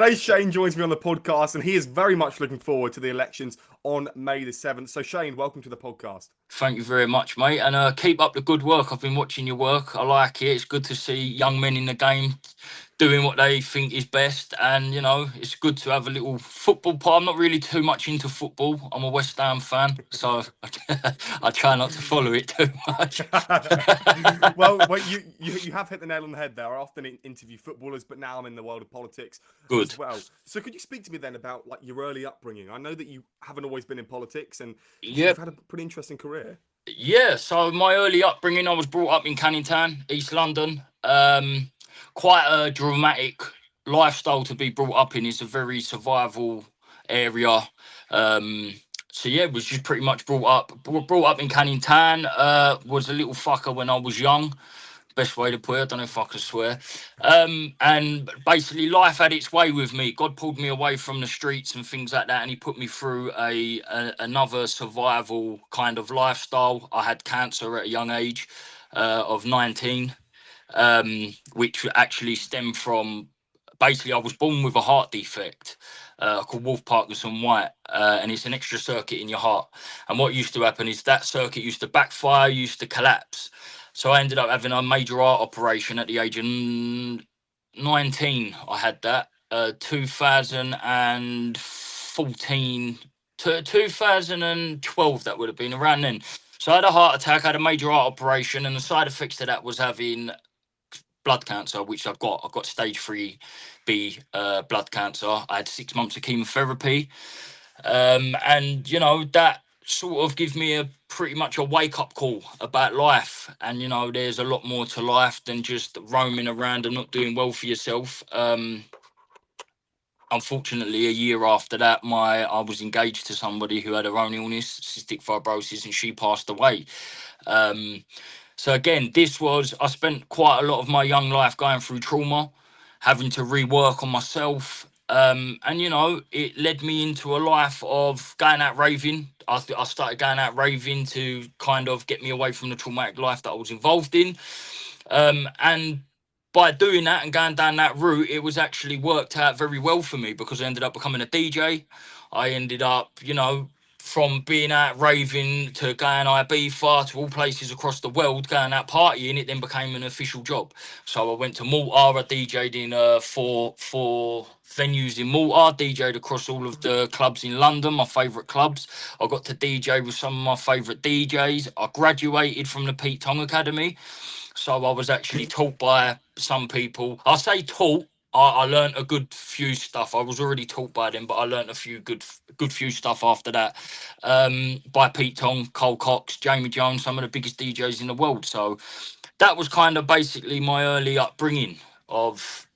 Today, Shayne joins me on the podcast, and he is very much looking forward to the elections on May the 7th. So, Shayne, welcome to the podcast. Thank you very much, mate. And keep up the good work. I've been watching your work. I like it. It's good to see young men in the game doing what they think is best. And, it's good to have a little football part. I'm not really too much into football. I'm a West Ham fan, so I try not to follow it too much. well, you have hit the nail on the head there. I often interview footballers, but now I'm in the world of politics Good. as well. So could you speak to me then about your early upbringing? I know that you haven't always been in politics, and you've Yep. had a pretty interesting career. Yeah, so my early upbringing, I was brought up in Canning Town, East London. Quite a dramatic lifestyle to be brought up in. It's a very survival area. So yeah, was just pretty much brought up in Canning Town. Was a little fucker when I was young. Best way to put it. I don't know if I can swear. And basically, life had its way with me. God pulled me away from the streets and things like that, and He put me through another survival kind of lifestyle. I had cancer at a young age of 19, which actually stemmed from basically I was born with a heart defect called Wolff Parkinson White, and it's an extra circuit in your heart. And what used to happen is that circuit used to backfire, used to collapse. So I ended up having a major heart operation at the age of 19. I had that 2014 to 2012. That would have been around then. So I had a heart attack, I had a major heart operation, and the side effects to that was having blood cancer, which I've got. I've got stage 3B blood cancer. I had 6 months of chemotherapy, and that sort of gives me pretty much a wake-up call about life. And there's a lot more to life than just roaming around and not doing well for yourself. Unfortunately, a year after that, I was engaged to somebody who had her own illness, cystic fibrosis, and she passed away. So again, I spent quite a lot of my young life going through trauma, having to rework on myself. And it led me into a life of going out raving. I started going out raving to kind of get me away from the traumatic life that I was involved in. And by doing that and going down that route, it was actually worked out very well for me, because I ended up becoming a DJ. I ended up, from being out raving to going Ibiza to all places across the world, going out partying, it then became an official job. So I went to Malta, I DJ'd in four venues in Malta, DJ'd across all of the clubs in London, my favourite clubs. I got to DJ with some of my favourite DJs. I graduated from the Pete Tong Academy. So I was actually taught by some people. I say taught. I learned a good few stuff. I was already taught by them, but I learned a few good few stuff after that, by Pete Tong, Cole Cox, Jamie Jones, some of the biggest DJs in the world. So that was kind of basically my early upbringing of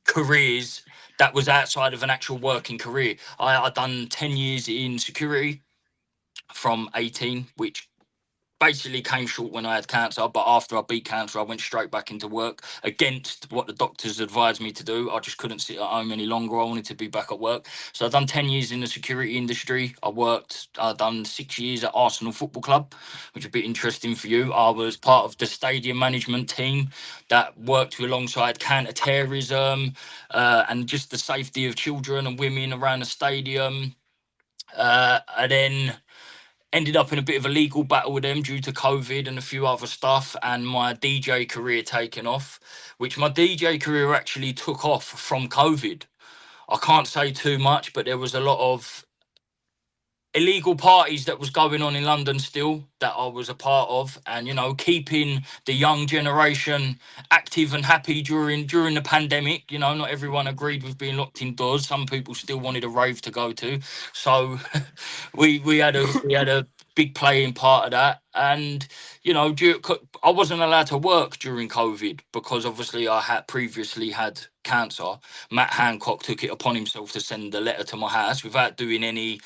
careers that was outside of an actual working career. I done 10 years in security from 18, which basically came short when I had cancer, but after I beat cancer, I went straight back into work against what the doctors advised me to do. I just couldn't sit at home any longer. I wanted to be back at work. So I've done 10 years in the security industry. I've done 6 years at Arsenal Football Club, which is a bit interesting for you. I was part of the stadium management team that worked alongside counterterrorism and just the safety of children and women around the stadium. And then ended up in a bit of a legal battle with them due to COVID and a few other stuff, and my DJ career taken off, which my DJ career actually took off from COVID. I can't say too much, but there was a lot of illegal parties that was going on in London still that I was a part of, and keeping the young generation active and happy during the pandemic. Not everyone agreed with being locked indoors. Some people still wanted a rave to go to, so we had a big playing part of that. And I wasn't allowed to work during COVID because obviously I had previously had cancer. Matt Hancock took it upon himself to send a letter to my house without doing any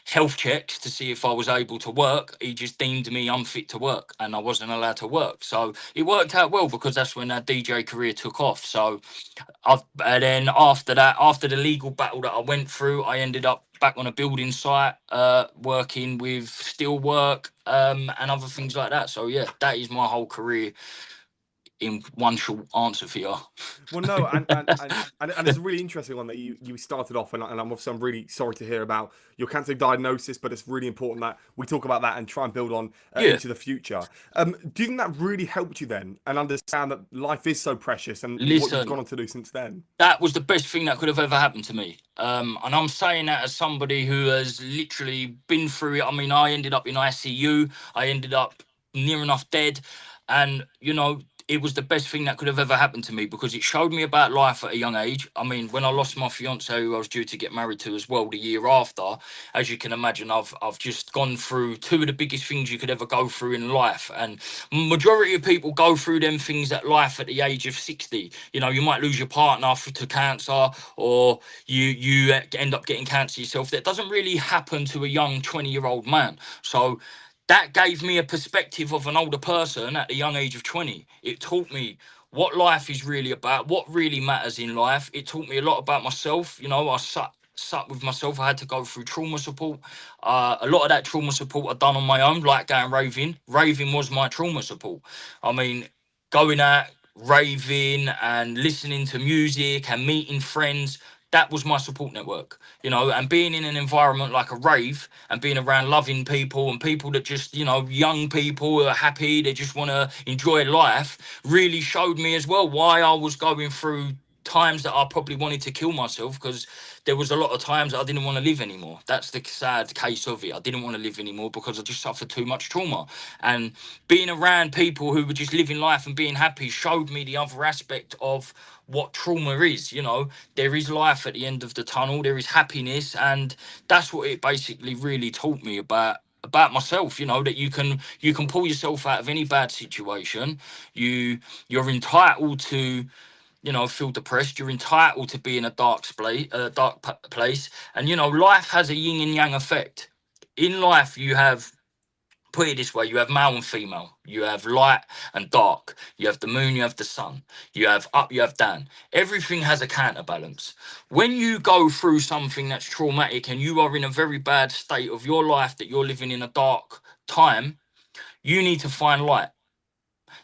health checks to see if I was able to work. He just deemed me unfit to work and I wasn't allowed to work. So it worked out well, because that's when that DJ career took off. So and then after that, after the legal battle that I went through, I ended up back on a building site, working with steel work and other things like that. So yeah, that is my whole career in one short answer for you. Well, no, and it's a really interesting one that you started off, and I'm really sorry to hear about your cancer diagnosis, but it's really important that we talk about that and try and build on Yeah, into the future. Do you think that really helped you then, and understand that life is so precious, and what you've gone listen, on to do since then? that was the best thing that could have ever happened to me. And I'm saying that as somebody who has literally been through it. I mean, I ended up in ICU. I ended up near enough dead. And, it was the best thing that could have ever happened to me because it showed me about life at a young age. I mean, when I lost my fiance, who I was due to get married to as well the year after, as you can imagine, I've just gone through two of the biggest things you could ever go through in life. And majority of people go through them things at life at the age of 60. You might lose your partner to cancer, or you end up getting cancer yourself. That doesn't really happen to a young 20-year-old man. So that gave me a perspective of an older person at the young age of 20. It taught me what life is really about, what really matters in life. It taught me a lot about myself. I sat with myself. I had to go through trauma support. A lot of that trauma support I done on my own, like going raving. Raving was my trauma support. I mean, going out, raving and listening to music and meeting friends, that was my support network. And being in an environment like a rave and being around loving people and people that just, young people who are happy, they just want to enjoy life, really showed me as well why I was going through times that I probably wanted to kill myself, because there was a lot of times that I didn't want to live anymore. That's the sad case of it. I didn't want to live anymore because I just suffered too much trauma. And being around people who were just living life and being happy showed me the other aspect of what trauma is. There is life at the end of the tunnel, there is happiness, and that's what it basically really taught me about myself. That you can pull yourself out of any bad situation. You're entitled to feel depressed. You're entitled to be in a place, and life has a yin and yang effect. In life, you have, put it this way, you have male and female, you have light and dark, you have the moon, you have the sun, you have up, you have down. Everything has a counterbalance. When you go through something that's traumatic and you are in a very bad state of your life, that you're living in a dark time, you need to find light.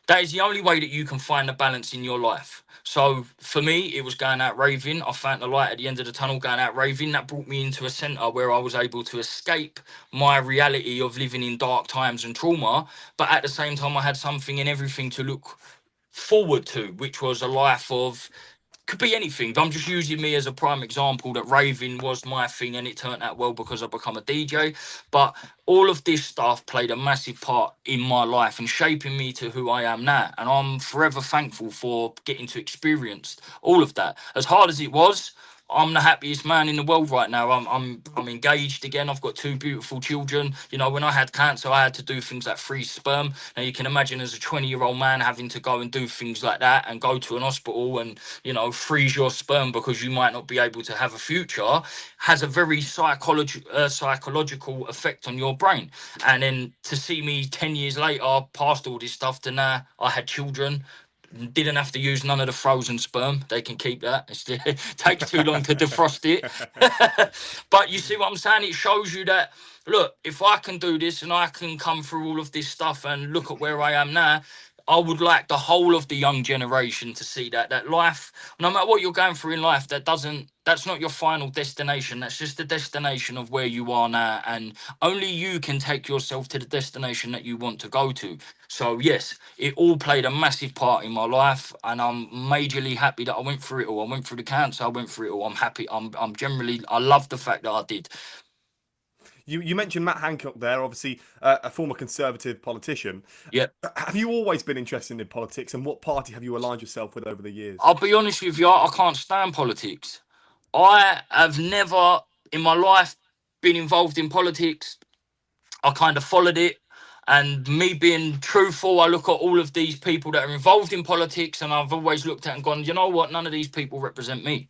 That is the only way that you can find a balance in your life. So for me, it was going out raving. I found the light at the end of the tunnel, going out raving. That brought me into a centre where I was able to escape my reality of living in dark times and trauma. But at the same time, I had something and everything to look forward to, which was a life of, could be anything, but I'm just using me as a prime example that raving was my thing and it turned out well because I become a DJ. But all of this stuff played a massive part in my life and shaping me to who I am now. And I'm forever thankful for getting to experience all of that. As hard as it was, I'm the happiest man in the world right now. I'm engaged again. I've got two beautiful children. When I had cancer, I had to do things like freeze sperm. Now you can imagine, as a 20-year-old man, having to go and do things like that and go to an hospital and freeze your sperm because you might not be able to have a future, has a very psychological effect on your brain. And then to see me 10 years later, past all this stuff, to now I had children, didn't have to use none of the frozen sperm. They can keep that. It takes too long to defrost it. But you see what I'm saying? It shows you that, look, if I can do this and I can come through all of this stuff and look at where I am now, I would like the whole of the young generation to see that life, no matter what you're going through in life, that's not your final destination. That's just the destination of where you are now. And only you can take yourself to the destination that you want to go to. So yes, it all played a massive part in my life, and I'm majorly happy that I went through it all. I went through the cancer, I went through it all. I'm happy. I'm generally, I love the fact that I did. You mentioned Matt Hancock there, obviously a former Conservative politician. Yeah. Have you always been interested in politics, and what party have you aligned yourself with over the years? I'll be honest with you, I can't stand politics. I have never in my life been involved in politics. I kind of followed it. And me being truthful, I look at all of these people that are involved in politics, and I've always looked at and gone, you know what? None of these people represent me.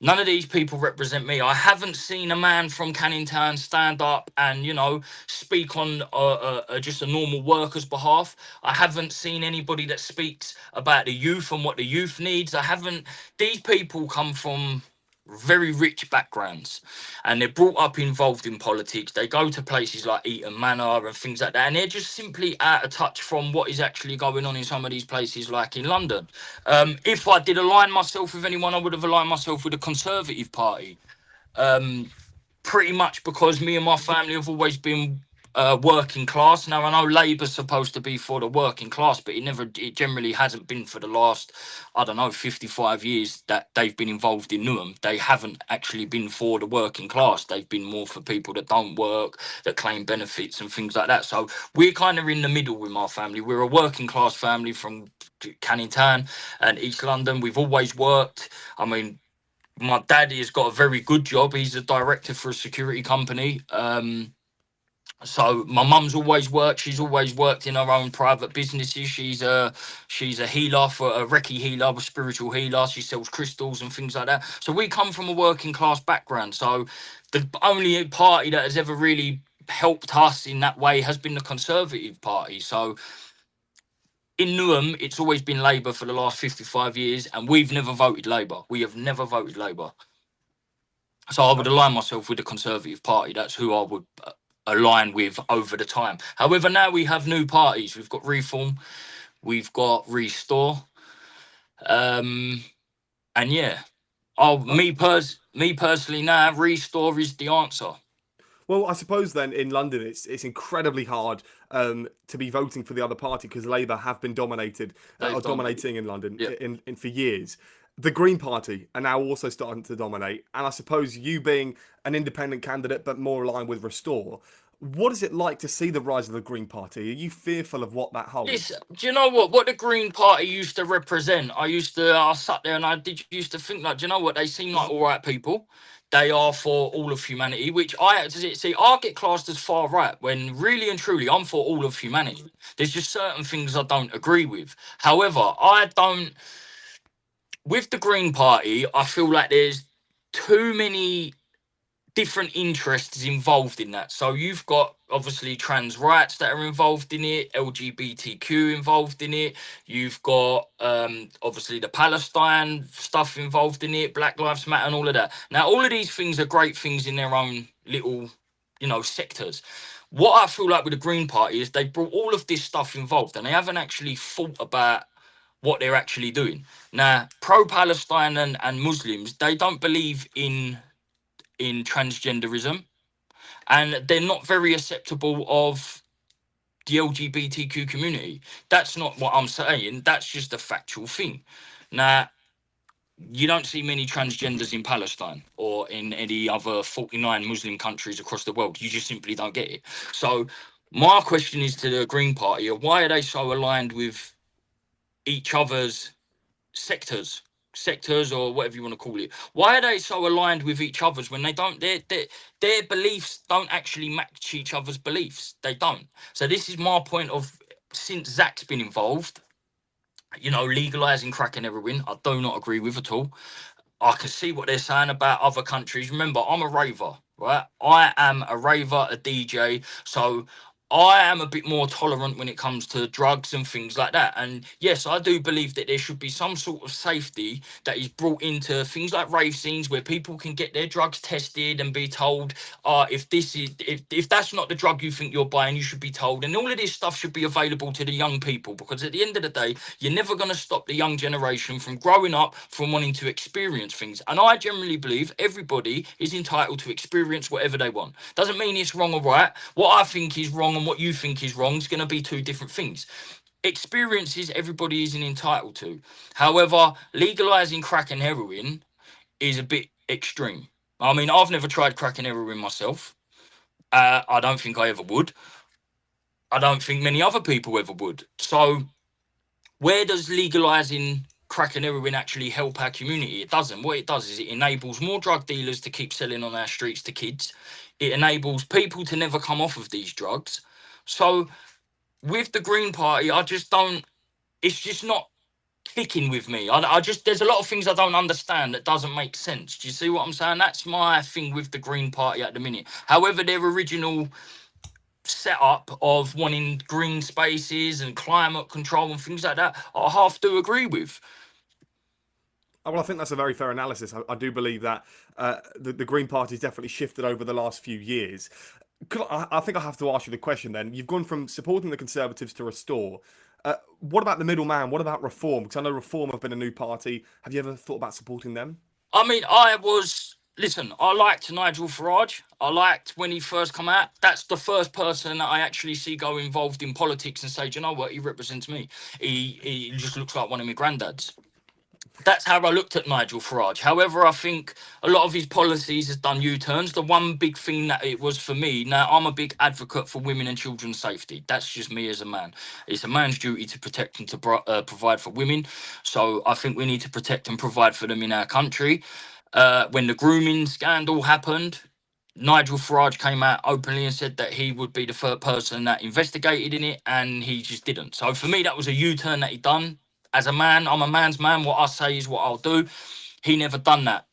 None of these people represent me. I haven't seen a man from Canning Town stand up and, speak on just a normal worker's behalf. I haven't seen anybody that speaks about the youth and what the youth needs. I haven't. These people come from very rich backgrounds, and they're brought up involved in politics. They go to places like Eton Manor and things like that, and they're just simply out of touch from what is actually going on in some of these places, like in London. If I did align myself with anyone, I would have aligned myself with the Conservative Party. Pretty much because me and my family have always been working class. Now I know Labour's supposed to be for the working class, but it generally hasn't been for the last, I don't know, 55 years that they've been involved in Newham. They haven't actually been for the working class. They've been more for people that don't work, that claim benefits and things like that. So we're kind of in the middle with my family. We're a working class family from Canning Town and East London. We've always worked. I mean, my daddy has got a very good job. He's a director for a security company. So my mum's always worked. She's always worked in her own private businesses. She's a healer, for a Reiki healer, a spiritual healer. She sells crystals and things like that. So we come from a working class background. So the only party that has ever really helped us in that way has been the Conservative Party. So in Newham, it's always been Labour for the last 55 years, and we've never voted Labour. We have never voted Labour. So I would align myself with the Conservative Party. That's who I would align with over the time. However, now we have new parties. We've got Reform, we've got Restore, and yeah. Me personally, now Restore is the answer. Well, I suppose then in London it's incredibly hard to be voting for the other party because Labour have been dominating in London Yeah. in for years. The Green Party are now also starting to dominate, and I suppose you being an independent candidate but more aligned with Restore, what is it like to see the rise of the Green Party? Are you fearful of what that holds? Listen, do you know what the Green Party used to represent? I sat there and I used to think, like, do you know what? They seem like all right people. They are for all of humanity, which I get classed as far right when really and truly I'm for all of humanity. There's just certain things I don't agree with. However, with the Green Party, I feel like there's too many different interests involved in that. So you've got obviously trans rights that are involved in it, LGBTQ involved in it. You've got obviously the Palestine stuff involved in it, Black Lives Matter and all of that. Now, all of these things are great things in their own little, sectors. What I feel like with the Green Party is they brought all of this stuff involved and they haven't actually thought about what they're actually doing. Now, pro-Palestine and Muslims, they don't believe in transgenderism, and they're not very acceptable of the LGBTQ community. That's not what I'm saying. That's just a factual thing. Now, you don't see many transgenders in Palestine or in any other 49 Muslim countries across the world. You just simply don't get it. So my question is to the Green Party, why are they so aligned with each other's sectors or whatever you want to call it? Why are they so aligned with each other's when they don't, their beliefs don't actually match each other's beliefs? They don't. So this is my point of, since Zach's been involved, legalizing crack and heroin, I do not agree with at all. I can see what they're saying about other countries. Remember, I'm a raver, right? I am a raver, a DJ. So I am a bit more tolerant when it comes to drugs and things like that. And yes, I do believe that there should be some sort of safety that is brought into things like rave scenes where people can get their drugs tested and be told, if that's not the drug you think you're buying, you should be told. And all of this stuff should be available to the young people, because at the end of the day, you're never going to stop the young generation from growing up, from wanting to experience things. And I generally believe everybody is entitled to experience whatever they want. Doesn't mean it's wrong or right. What I think is wrong and what you think is wrong is going to be two different things. Experiences everybody isn't entitled to. However, legalizing crack and heroin is a bit extreme. I mean, I've never tried crack and heroin myself. I don't think I ever would. I don't think many other people ever would. So where does legalizing crack and heroin actually help our community? It doesn't. What it does is it enables more drug dealers to keep selling on our streets to kids. It enables people to never come off of these drugs. So with the Green Party, I just don't, it's just not clicking with me. There's a lot of things I don't understand that doesn't make sense. Do you see what I'm saying? That's my thing with the Green Party at the minute. However, their original setup of wanting green spaces and climate control and things like that, I half do agree with. Well, I think that's a very fair analysis. I do believe that the Green Party's definitely shifted over the last few years. I think I have to ask you the question then. You've gone from supporting the Conservatives to Restore. What about the middleman? What about Reform? Because I know Reform have been a new party. Have you ever thought about supporting them? I mean, listen, I liked Nigel Farage. I liked when he first come out. That's the first person that I actually see go involved in politics and say, do you know what, he represents me. He just looks like one of my granddads. That's how I looked at Nigel Farage. However, I think a lot of his policies has done U-turns. The one big thing that it was for me, now I'm a big advocate for women and children's safety. That's just me as a man. It's a man's duty to protect and to provide for women. So I think we need to protect and provide for them in our country. When the grooming scandal happened, Nigel Farage came out openly and said that he would be the first person that investigated in it, and he just didn't. So for me, that was a U-turn that he done. As a man, I'm a man's man. What I say is what I'll do. He never done that.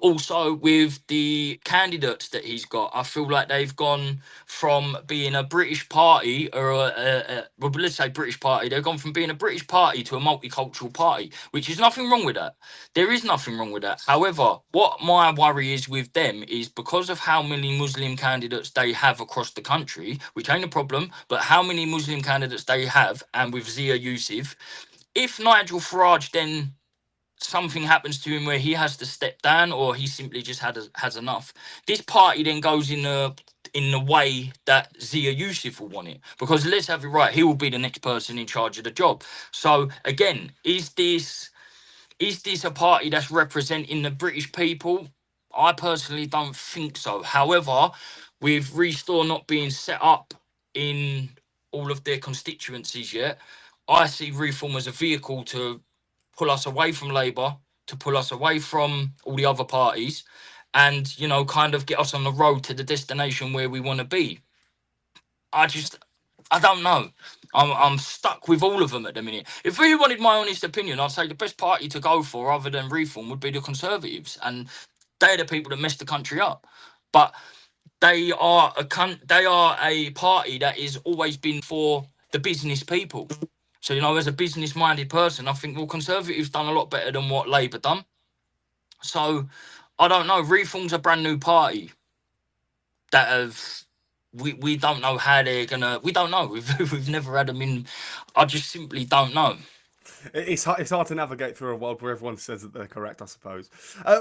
Also, with the candidates that he's got, I feel like they've gone from being a British party, or well, let's say British party, they've gone from being a British party to a multicultural party, which is nothing wrong with that. There is nothing wrong with that. However, what my worry is with them is because of how many Muslim candidates they have across the country, which ain't a problem, but how many Muslim candidates they have, and with Zia Yusuf, if Nigel Farage then something happens to him where he has to step down, or he simply just has enough, this party then goes in the way that Zia Yusuf will want it. Because let's have it right, he will be the next person in charge of the job. So again, is this a party that's representing the British people? I personally don't think so. However, with Restore not being set up in all of their constituencies yet, I see Reform as a vehicle to pull us away from Labour, to pull us away from all the other parties, and kind of get us on the road to the destination where we want to be. I just, I don't know. I'm stuck with all of them at the minute. If you wanted my honest opinion, I'd say the best party to go for, other than Reform, would be the Conservatives, and they're the people that messed the country up. But they are a party that has always been for the business people. So as a business-minded person, I think Conservatives done a lot better than what Labour done. So I don't know. Reform's a brand new party that have we don't know how they're gonna. We don't know. We've never had them in. I just simply don't know. It's hard to navigate through a world where everyone says that they're correct, I suppose.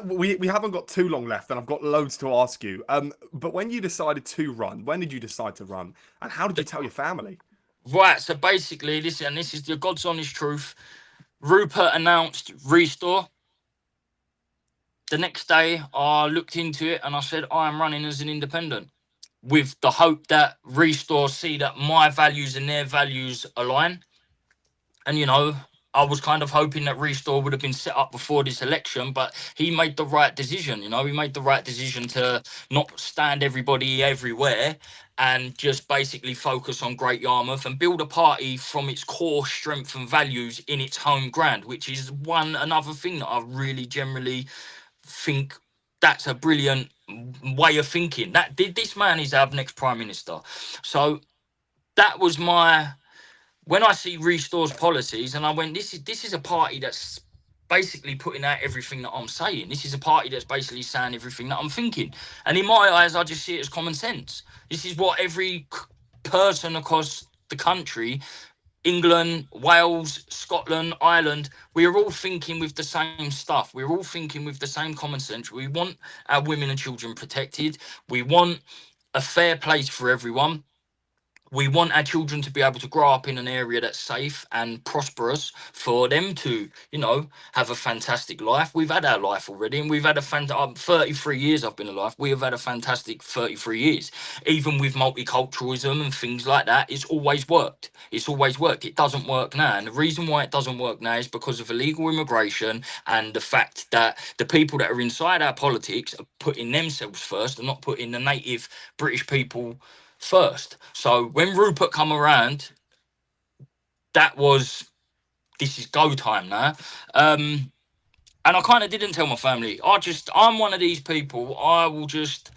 We haven't got too long left, and I've got loads to ask you. But when you decided to run, when did you decide to run, and how did you tell your family? Right. So basically, this is the God's honest truth. Rupert announced Restore. The next day, I looked into it and I said, I am running as an independent, with the hope that Restore see that my values and their values align. And, I was kind of hoping that Restore would have been set up before this election, but he made the right decision. He made the right decision to not stand everybody everywhere and just basically focus on Great Yarmouth and build a party from its core strength and values in its home ground, which is another thing that I really generally think that's a brilliant way of thinking. That this man is our next prime minister. So that was when I see Restore's policies, and I went, this is a party that's basically putting out everything that I'm saying. This is a party that's basically saying everything that I'm thinking. And in my eyes, I just see it as common sense. This is what every person across the country, England, Wales, Scotland, Ireland, we are all thinking with the same stuff. We're all thinking with the same common sense. We want our women and children protected. We want a fair place for everyone. We want our children to be able to grow up in an area that's safe and prosperous for them to, have a fantastic life. We've had our life already, and we've had 33 years I've been alive. We have had a fantastic 33 years. Even with multiculturalism and things like that, it's always worked. It's always worked. It doesn't work now. And the reason why it doesn't work now is because of illegal immigration and the fact that the people that are inside our politics are putting themselves first and not putting the native British people first. So when Rupert come around, this is go time now. And I kind of didn't tell my family. I'm one of these people. I will just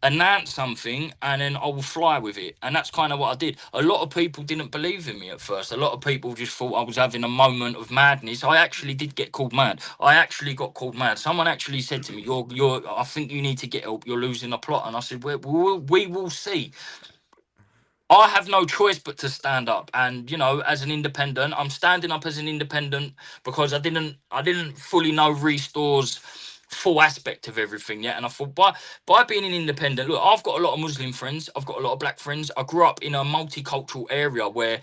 announce something and then I will fly with it. And that's kind of what I did. A lot of people didn't believe in me at first. A lot of people just thought I was having a moment of madness. I actually did get called mad. I actually got called mad. Someone actually said to me, I think you need to get help. You're losing the plot. And I said, we will see. I have no choice but to stand up, and as an independent, I'm standing up as an independent because I didn't fully know Restore's full aspect of everything yet. And I thought by being an independent, look, I've got a lot of Muslim friends, I've got a lot of black friends. I grew up in a multicultural area where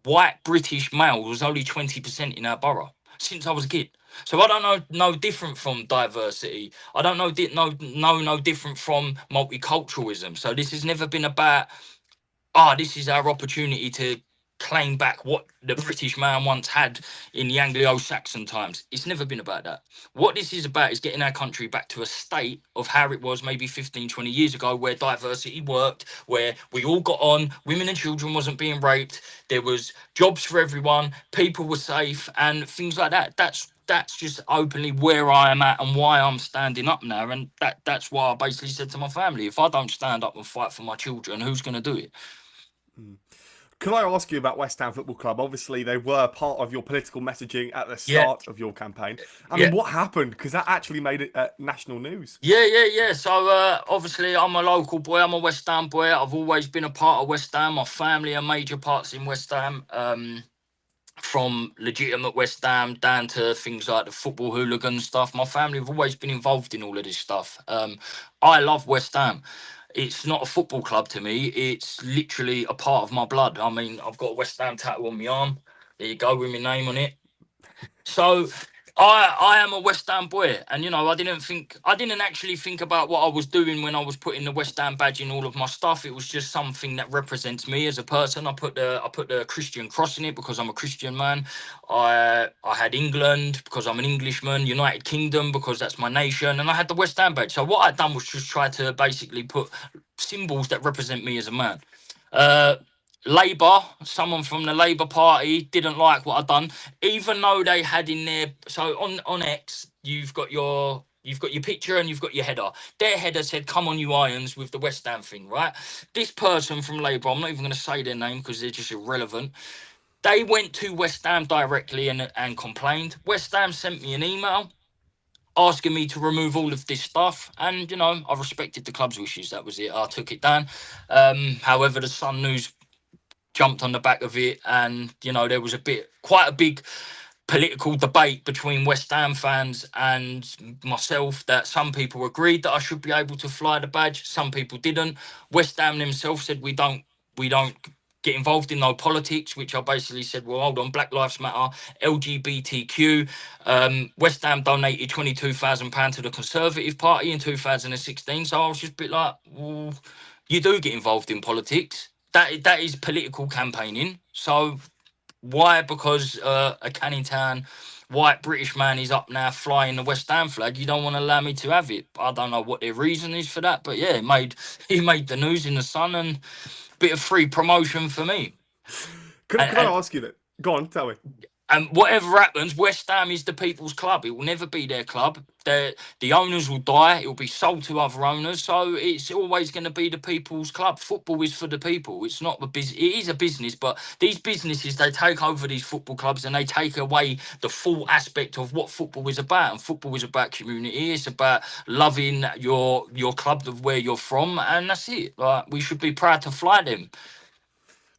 white British male was only 20% in our borough since I was a kid. So I don't know no different from diversity. I don't know no different from multiculturalism. So this has never been about this is our opportunity to claim back what the British man once had in the Anglo-Saxon times. It's never been about that. What this is about is getting our country back to a state of how it was maybe 15, 20 years ago, where diversity worked, where we all got on, women and children wasn't being raped, there was jobs for everyone, people were safe, and things like that. That's just openly where I am at and why I'm standing up now. And that's why I basically said to my family, if I don't stand up and fight for my children, who's going to do it? Can I ask you about West Ham Football Club? Obviously, they were part of your political messaging at the Yeah, start of your campaign. I mean, yeah. what happened? Because that actually made it national news. Yeah. So obviously, I'm a local boy. I'm a West Ham boy. I've always been a part of West Ham. My family are major parts in West Ham. From legitimate West Ham down to things like the football hooligan stuff. My family have always been involved in all of this stuff. I love West Ham. It's not a football club to me. It's literally a part of my blood. I mean, I've got a West Ham tattoo on my arm. There you go, with my name on it. So I am a West Ham boy, and I didn't actually think about what I was doing when I was putting the West Ham badge in all of my stuff. It was just something that represents me as a person. I put the Christian cross in it because I'm a Christian man. I had England because I'm an Englishman, United Kingdom because that's my nation, and I had the West Ham badge. So what I'd done was just try to basically put symbols that represent me as a man. Uh, Labour, someone from the Labour Party didn't like what I'd done, even though they had in there. So on X, you've got your picture and you've got your header. Their header said, "Come on, you irons," with the West Ham thing, right? This person from Labour, I'm not even going to say their name because they're just irrelevant. They went to West Ham directly and complained. West Ham sent me an email asking me to remove all of this stuff, and I respected the club's wishes. That was it. I took it down. However, the Sun News jumped on the back of it, and there was quite a big political debate between West Ham fans and myself, that some people agreed that I should be able to fly the badge, some people didn't. West Ham themselves said we don't get involved in no politics, which I basically said, well, hold on, Black Lives Matter, LGBTQ. West Ham donated £22,000 to the Conservative Party in 2016, so I was just a bit like, well, you do get involved in politics. That is political campaigning. So why? Because a Canning Town white British man is up now flying the West Ham flag. You don't want to allow me to have it. I don't know what their reason is for that, but yeah, he made the news in the Sun, and bit of free promotion for me. Can, And, can I and ask you that? Go on, tell me. and whatever happens, West Ham is the people's club. It will never be their club. The owners will die. It will be sold to other owners. So it's always going to be the people's club. Football is for the people. It's not the business. It is a business, but these businesses, they take over these football clubs and they take away the full aspect of what football is about. And football is about community. It's about loving your club of where you're from, and that's it. Like, we should be proud to fly them.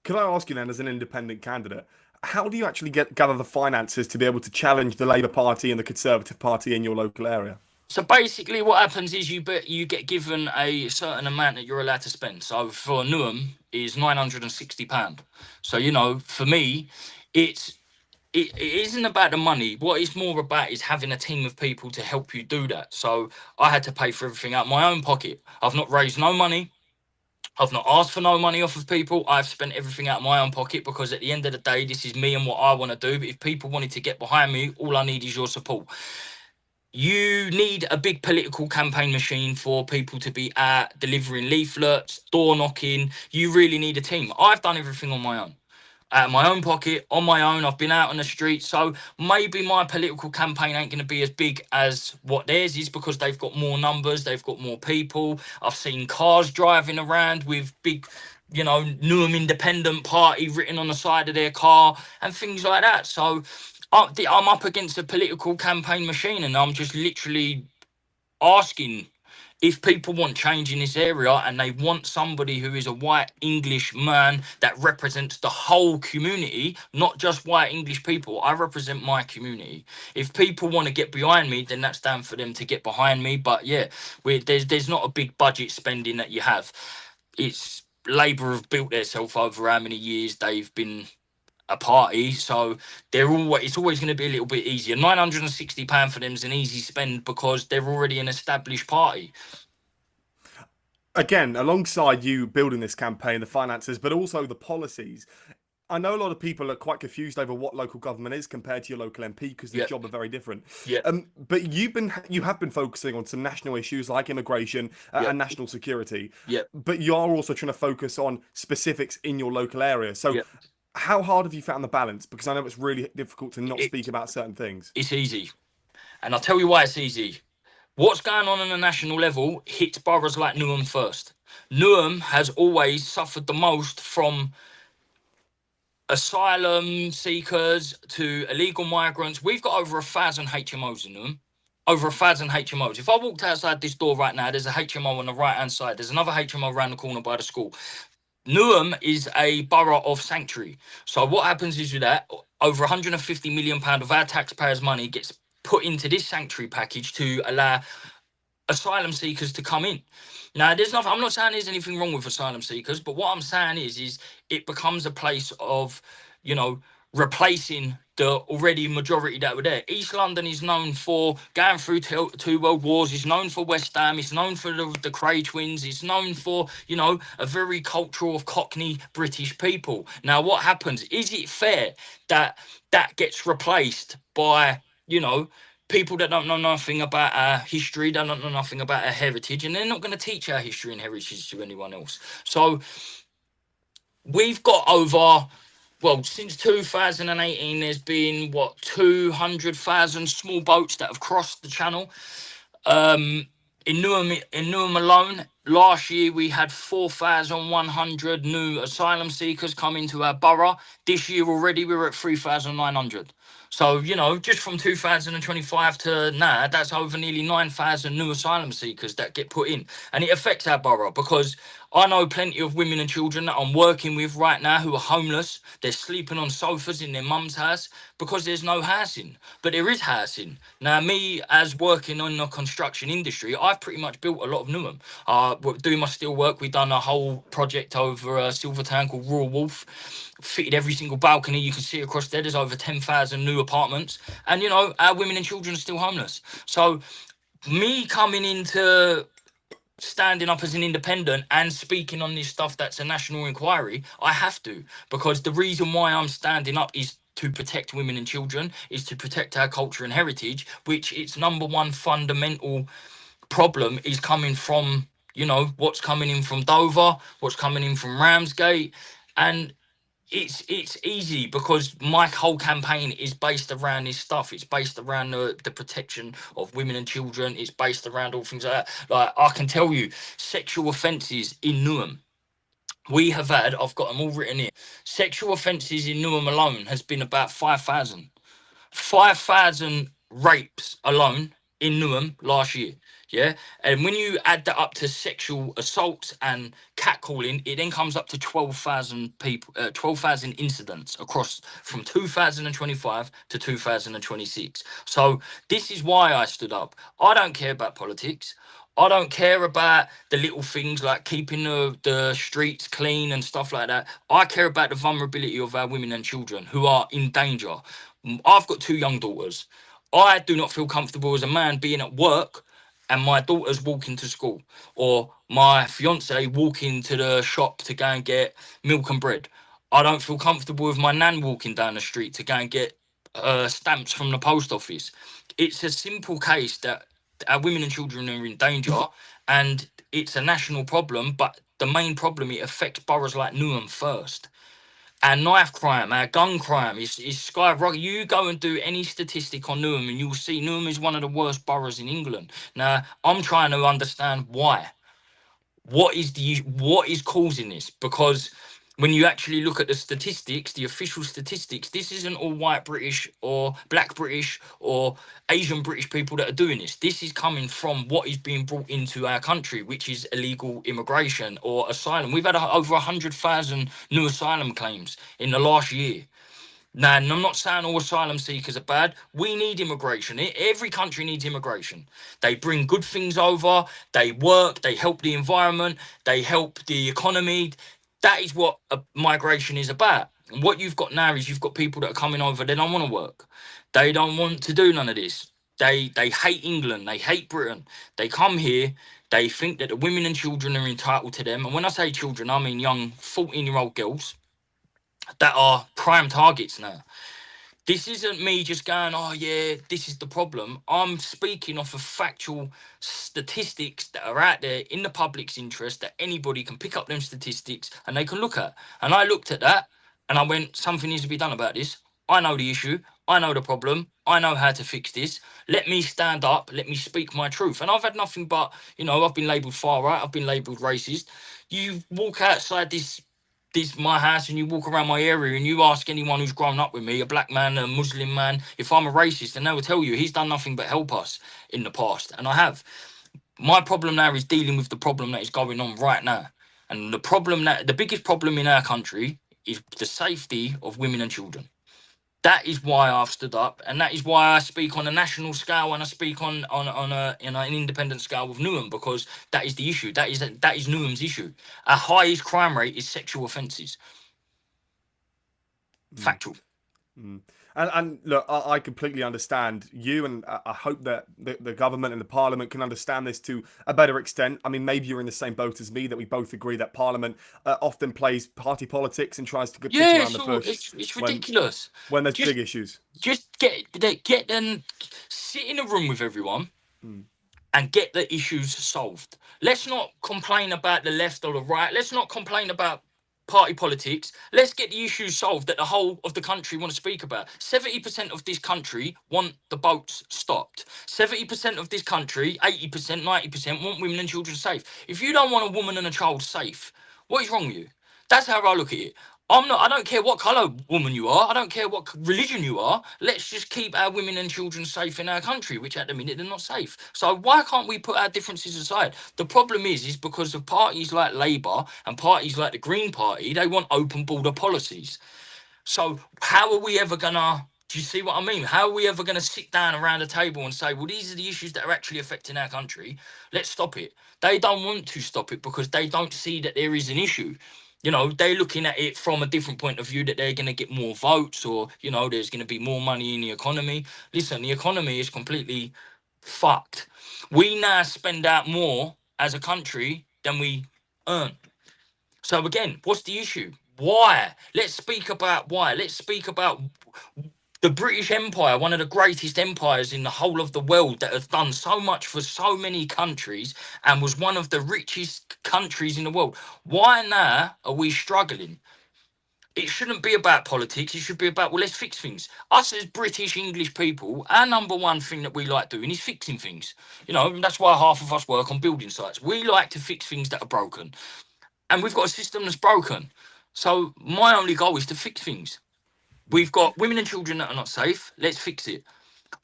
Can I ask you then, as an independent candidate, how do you actually gather the finances to be able to challenge the Labour Party and the Conservative Party in your local area? So basically, what happens is you get given a certain amount that you're allowed to spend. So for Newham is £960. So for me, it's it isn't about the money. What it's more about is having a team of people to help you do that. So I had to pay for everything out of my own pocket. I've not raised no money. I've not asked for no money off of people. I've spent everything out of my own pocket because at the end of the day, this is me and what I want to do. But if people wanted to get behind me, all I need is your support. You need a big political campaign machine for people to be delivering leaflets, door knocking. You really need a team. I've done everything on my own. out of my own pocket, on my own. I've been out on the street. So maybe my political campaign ain't going to be as big as what theirs is because they've got more numbers, they've got more people. I've seen cars driving around with big, Newham Independent Party written on the side of their car and things like that. So I'm up against a political campaign machine, and I'm just literally asking if people want change in this area and they want somebody who is a white English man that represents the whole community, not just white English people. I represent my community. If people want to get behind me, then that's down for them to get behind me. But yeah, there's not a big budget spending that you have. It's Labour have built themselves over how many years they've been a party, so it's always going to be a little bit easier. £960 for them is an easy spend because they're already an established party. Again, alongside you building this campaign, the finances, but also the policies, I know a lot of people are quite confused over what local government is compared to your local MP because the job are very different. Yeah. But you have been focusing on some national issues like immigration and national security. Yeah. But you are also trying to focus on specifics in your local area. So how hard have you found the balance? Because I know it's really difficult to not speak about certain things. It's easy. And I'll tell you why it's easy. What's going on a national level hits boroughs like Newham first. Newham has always suffered the most from asylum seekers to illegal migrants. We've got over 1,000 HMOs in Newham. Over 1,000 HMOs. If I walked outside this door right now, there's a HMO on the right-hand side. There's another HMO around the corner by the school. Newham is a borough of sanctuary. So what happens is with that, over £150 million of our taxpayers' money gets put into this sanctuary package to allow asylum seekers to come in. Now, I'm not saying there's anything wrong with asylum seekers, but what I'm saying is it becomes a place of, replacing the already majority that were there. East London is known for going through two world wars. It's known for West Ham. It's known for the Cray twins. It's known for, a very cultural of Cockney British people. Now, what happens? Is it fair that gets replaced by, people that don't know nothing about our history, don't know nothing about our heritage, and they're not going to teach our history and heritage to anyone else? So we've got since 2018, there's been 200,000 small boats that have crossed the channel. In Newham alone, last year we had 4,100 new asylum seekers come into our borough. This year already we're at 3,900. So, just from 2025 to now, that's over nearly 9,000 new asylum seekers that get put in. And it affects our borough because I know plenty of women and children that I'm working with right now who are homeless. They're sleeping on sofas in their mum's house because there's no housing. But there is housing. Now, me, as working on the construction industry, I've pretty much built a lot of Newham. Doing my steel work, we've done a whole project over Silvertown called Royal Wolf. Fitted every single balcony you can see across there. There's over 10,000 new apartments. And, our women and children are still homeless. So me coming into standing up as an independent and speaking on this stuff that's a national inquiry, I have to, because the reason why I'm standing up is to protect women and children, is to protect our culture and heritage, which its number one fundamental problem is coming from, what's coming in from Dover, what's coming in from Ramsgate. And it's easy because my whole campaign is based around this stuff. It's based around the protection of women and children. It's based around all things like that. Like, I can tell you, sexual offences in Newham, I've got them all written here. Sexual offences in Newham alone has been about 5,000. 5,000 rapes alone in Newham last year. Yeah. And when you add that up to sexual assaults and catcalling, it then comes up to 12,000 people, 12,000 incidents across from 2025 to 2026. So this is why I stood up. I don't care about politics. I don't care about the little things like keeping the streets clean and stuff like that. I care about the vulnerability of our women and children who are in danger. I've got 2 young daughters. I do not feel comfortable as a man being at work and my daughter's walking to school, or my fiance walking to the shop to go and get milk and bread. I don't feel comfortable with my nan walking down the street to go and get stamps from the post office. It's a simple case that our women and children are in danger, and it's a national problem, but the main problem, it affects boroughs like Newham first. Our knife crime, our gun crime is skyrocketing. You go and do any statistic on Newham and you will see Newham is one of the worst boroughs in England. Now, I'm trying to understand why. What is causing this? Because when you actually look at the statistics, the official statistics, this isn't all white British or black British or Asian British people that are doing this. This is coming from what is being brought into our country, which is illegal immigration or asylum. We've had over 100,000 new asylum claims in the last year. Now, and I'm not saying all asylum seekers are bad. We need immigration. Every country needs immigration. They bring good things over. They work. They help the environment. They help the economy. That is what migration is about. And what you've got now is you've got people that are coming over. They don't want to work. They don't want to do none of this. They hate England. They hate Britain. They come here. They think that the women and children are entitled to them. And when I say children, I mean young 14-year-old girls that are prime targets now. This isn't me just going, oh yeah, this is the problem. I'm speaking off of factual statistics that are out there in the public's interest that anybody can pick up them statistics and they can look at. And I looked at that and I went, something needs to be done about this. I know the issue. I know the problem. I know how to fix this. Let me stand up. Let me speak my truth. And I've had nothing but, I've been labelled far right. I've been labelled racist. You walk outside this my house and you walk around my area and you ask anyone who's grown up with me, a black man, a Muslim man, if I'm a racist, and they will tell you he's done nothing but help us in the past. And I have. My problem now is dealing with the problem that is going on right now. And the biggest problem in our country is the safety of women and children. That is why I've stood up, and that is why I speak on a national scale and I speak on an independent scale with Newham, because that is the issue. That is Newham's issue. Our highest crime rate is sexual offences. Mm. Factual. Mm. And look, I completely understand you, and I hope that the government and the parliament can understand this to a better extent. I mean, maybe you're in the same boat as me, that we both agree that parliament often plays party politics and tries to get beat Yeah, around the so bush it's when ridiculous. there's Just big issues. just get them, sit in a room with everyone Mm. and get the issues solved. Let's not complain about the left or the right. Let's not complain about party politics. Let's get the issues solved that the whole of the country want to speak about. 70% of this country want the boats stopped. 70% of this country, 80%, 90% want women and children safe. If you don't want a woman and a child safe, what is wrong with you? That's how I look at it. I don't care what colour woman you are. I don't care what religion you are. Let's just keep our women and children safe in our country, which at the minute they're not safe. So why can't we put our differences aside? The problem is because of parties like Labour and parties like the Green Party, they want open border policies. So how are we ever gonna? Do you see what I mean? How are we ever going to sit down around a table and say, well, these are the issues that are actually affecting our country. Let's stop it. They don't want to stop it because they don't see that there is an issue. They're looking at it from a different point of view, that they're going to get more votes, or, there's going to be more money in the economy. Listen, the economy is completely fucked. We now spend out more as a country than we earn. So again, what's the issue? Why? Let's speak about why. Let's speak about the British Empire, one of the greatest empires in the whole of the world, that has done so much for so many countries and was one of the richest countries in the world. Why now are we struggling? It shouldn't be about politics. It should be about, well, let's fix things. Us as British English people, our number one thing that we like doing is fixing things. That's why half of us work on building sites. We like to fix things that are broken. And we've got a system that's broken. So my only goal is to fix things. We've got women and children that are not safe. Let's fix it.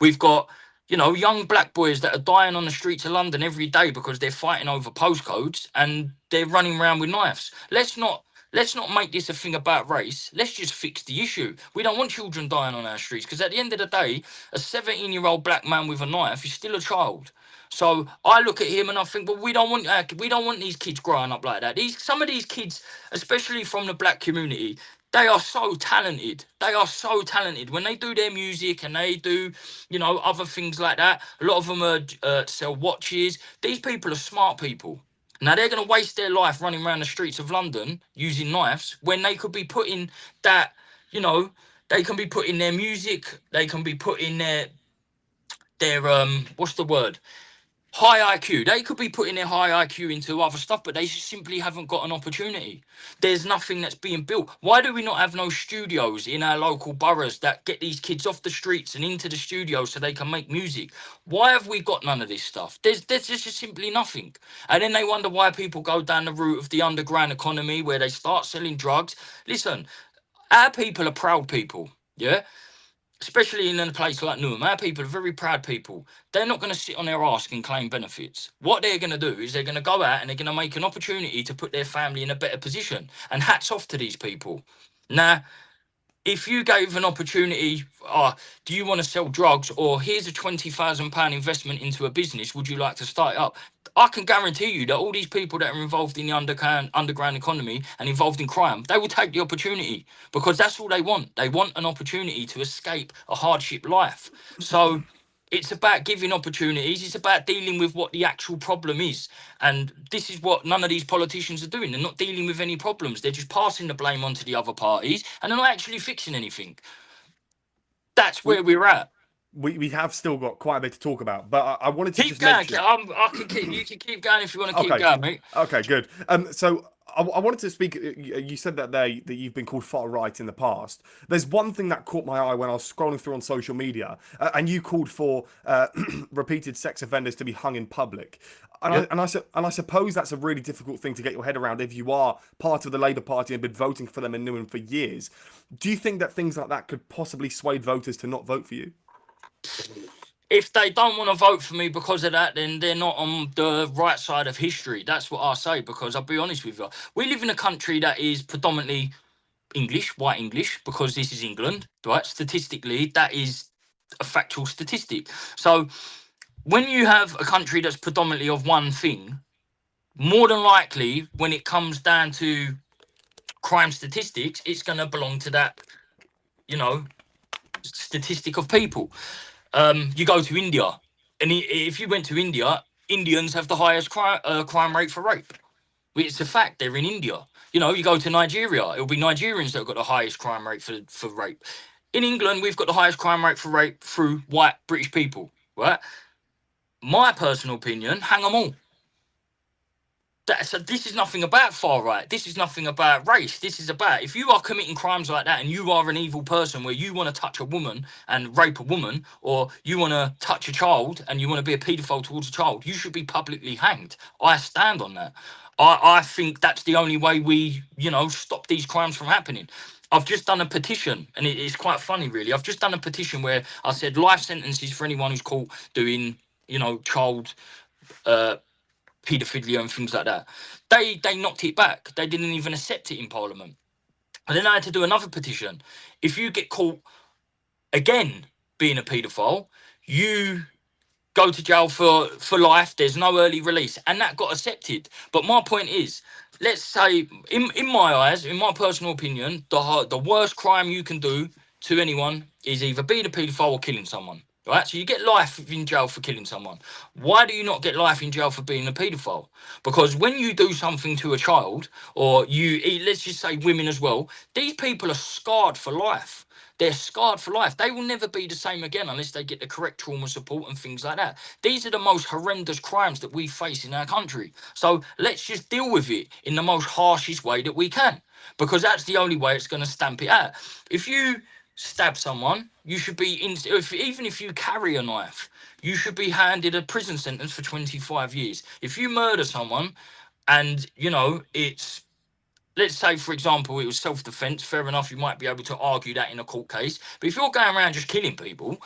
We've got, young black boys that are dying on the streets of London every day because they're fighting over postcodes and they're running around with knives. Let's not make this a thing about race. Let's just fix the issue. We don't want children dying on our streets, because at the end of the day, a 17-year-old black man with a knife is still a child. So I look at him and I think, well, we don't want these kids growing up like that. Some of these kids, especially from the black community, they are so talented. They are so talented when they do their music and they do, other things like that. A lot of them sell watches. These people are smart people. Now they're going to waste their life running around the streets of London using knives when they could be putting that, they can be putting their music, they can be putting their what's the word? high IQ. They could be putting their high IQ into other stuff, but they just simply haven't got an opportunity. There's nothing that's being built. Why do we not have no studios in our local boroughs that get these kids off the streets and into the studio so they can make music? Why have we got none of this stuff? There's just simply nothing. And then they wonder why people go down the route of the underground economy where they start selling drugs. Listen, our people are proud people. Yeah, especially in a place like Newham, our people are very proud people. They're not going to sit on their arse and claim benefits. What they're going to do is they're going to go out and they're going to make an opportunity to put their family in a better position. And hats off to these people. Now, if you gave an opportunity, do you want to sell drugs, or here's a £20,000 investment into a business, would you like to start it up? I can guarantee you that all these people that are involved in the underground economy and involved in crime, they will take the opportunity because that's all they want. They want an opportunity to escape a hardship life. So it's about giving opportunities. It's about dealing with what the actual problem is. And this is what none of these politicians are doing. They're not dealing with any problems. They're just passing the blame onto the other parties and they're not actually fixing anything. That's We where we're at. we have still got quite a bit to talk about, but I wanted to Keep just going. mention. I can keep, you can keep going if you want to keep Okay, going, mate. okay, good. So I wanted to speak. You said that you've been called far right in the past. There's one thing that caught my eye when I was scrolling through on social media, and you called for repeated sex offenders to be hung in public. And Yep. I suppose that's a really difficult thing to get your head around if you are part of the Labour Party and been voting for them in Newham for years. Do you think that things like that could possibly sway voters to not vote for you? If they don't want to vote for me because of that, then they're not on the right side of history. That's what I say, because I'll be honest with you. We live in a country that is predominantly English, white English, because this is England, right? Statistically, that is a factual statistic. So when you have a country that's predominantly of one thing, more than likely, when it comes down to crime statistics, it's going to belong to that, you know, statistic of people. You go to India, and if you went to India, Indians have the highest crime rate for rape. It's a fact. They're in India. You know, you go to Nigeria, it'll be Nigerians that have got the highest crime rate for rape. In England, we've got the highest crime rate for rape through white British people, right? My personal opinion, hang them all. So this is nothing about far right. This is nothing about race. This is about, if you are committing crimes like that and you are an evil person where you want to touch a woman and rape a woman, or you want to touch a child and you want to be a paedophile towards a child, you should be publicly hanged. I stand on that. I think that's the only way we, stop these crimes from happening. I've just done a petition, and it's quite funny, really. I've just done a petition where I said life sentences for anyone who's caught doing, child paedophilia and things like that. They knocked it back. They didn't even accept it in Parliament. And then I had to do another petition. If you get caught again being a paedophile, you go to jail for life. There's no early release, and that got accepted. But my point is, let's say, in my eyes, in my personal opinion, the worst crime you can do to anyone is either being a paedophile or killing someone. Right, so you get life in jail for killing someone. Why do you not get life in jail for being a paedophile? Because when you do something to a child, or let's just say women as well, these people are scarred for life. They're scarred for life. They will never be the same again unless they get the correct trauma support and things like that. These are the most horrendous crimes that we face in our country. So let's just deal with it in the most harshest way that we can, because that's the only way it's going to stamp it out. If you stab someone, you should be even if you carry a knife, you should be handed a prison sentence for 25 years. If you murder someone and it's, let's say, for example, it was self-defense, fair enough, you might be able to argue that in a court case. But if you're going around just killing people,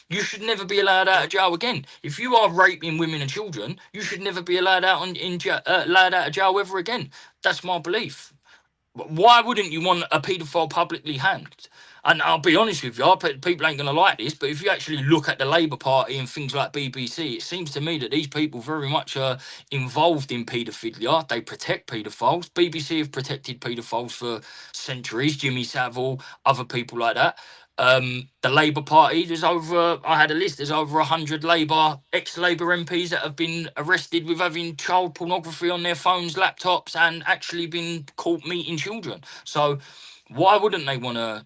you should never be allowed out of jail again. If you are raping women and children, you should never be allowed out allowed out of jail ever again. That's my belief. Why wouldn't you want a paedophile publicly hanged? And I'll be honest with you, people ain't going to like this, but if you actually look at the Labour Party and things like BBC, it seems to me that these people very much are involved in paedophilia. They protect paedophiles. BBC have protected paedophiles for centuries. Jimmy Savile, other people like that. The Labour Party, I had a list, there's over 100 ex-Labour MPs that have been arrested with having child pornography on their phones, laptops, and actually been caught meeting children. So why wouldn't they want to,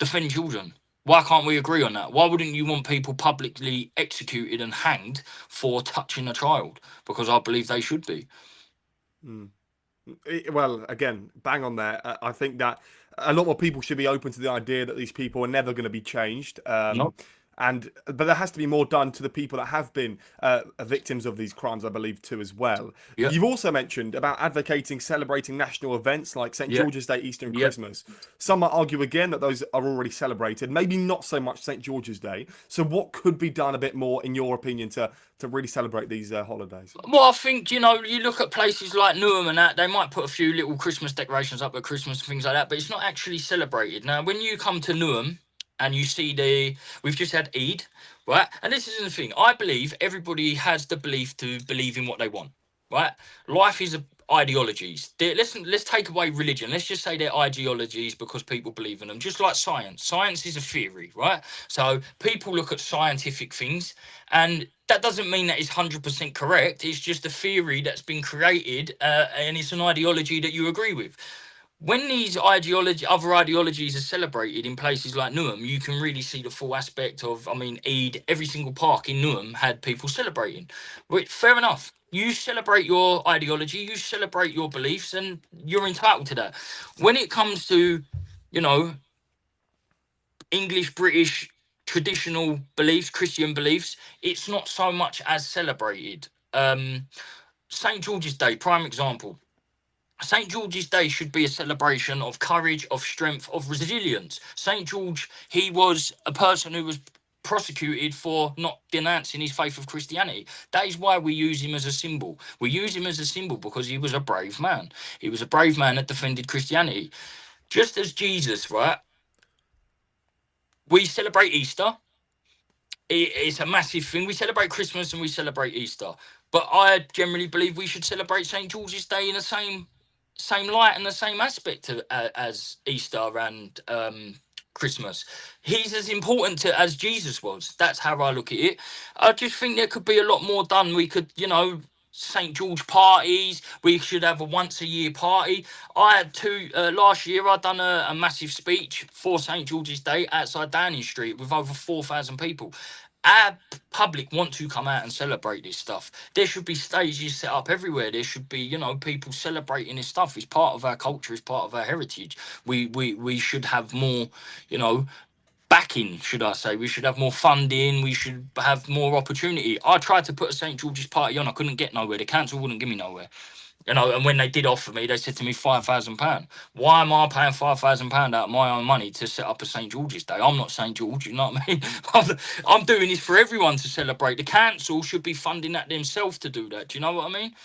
defend children? Why can't we agree on that? Why wouldn't you want people publicly executed and hanged for touching a child? Because I believe they should be. Mm. Well, again, bang on there. I think that a lot more people should be open to the idea that these people are never going to be changed. No. But there has to be more done to the people that have been victims of these crimes, I believe, too, as well. Yeah. You've also mentioned about advocating celebrating national events like St. Yeah. George's Day, Easter, and Yeah. Christmas. Some might argue again that those are already celebrated, maybe not so much St. George's Day. So, what could be done a bit more, in your opinion, to really celebrate these holidays? Well, I think, you look at places like Newham and that, they might put a few little Christmas decorations up at Christmas and things like that, but it's not actually celebrated. Now, when you come to Newham and you see we've just had Eid, right? And this is the thing, I believe everybody has the belief to believe in what they want, right? Life is ideologies. Let's take away religion. Let's just say they're ideologies because people believe in them. Just like science. Science is a theory, right? So people look at scientific things, and that doesn't mean that it's 100% correct. It's just a theory that's been created, and it's an ideology that you agree with. When these other ideologies are celebrated in places like Newham, you can really see the full aspect of, I mean, Eid. Every single park in Newham had people celebrating. Which, fair enough. You celebrate your ideology, you celebrate your beliefs, and you're entitled to that. When it comes to, you know, English, British, traditional beliefs, Christian beliefs, it's not so much as celebrated. St. George's Day, prime example. St. George's Day should be a celebration of courage, of strength, of resilience. St. George, he was a person who was prosecuted for not denouncing his faith of Christianity. That is why we use him as a symbol. We use him as a symbol because he was a brave man. He was a brave man that defended Christianity. Just as Jesus, right? We celebrate Easter. It's a massive thing. We celebrate Christmas and we celebrate Easter. But I generally believe we should celebrate St. George's Day in the same light and the same aspect as Easter and Christmas. He's as important as Jesus was. That's how I look at it. I just think there could be a lot more done. We could, St. George parties. We should have a once a year party. I had two last year. I done a massive speech for St. George's Day outside Downing Street with over 4,000 people. Our public want to come out and celebrate this stuff. There should be stages set up everywhere. There should be, people celebrating this stuff. It's part of our culture. It's part of our heritage. We should have more, backing, should I say. We should have more funding. We should have more opportunity. I tried to put a St. George's party on. I couldn't get nowhere. The council wouldn't give me nowhere. And when they did offer me, they said to me £5,000. Why am I paying £5,000 out of my own money to set up a St. George's Day? I'm not St. George, you know what I mean? I'm doing this for everyone to celebrate. The council should be funding that themselves to do that. Do you know what I mean?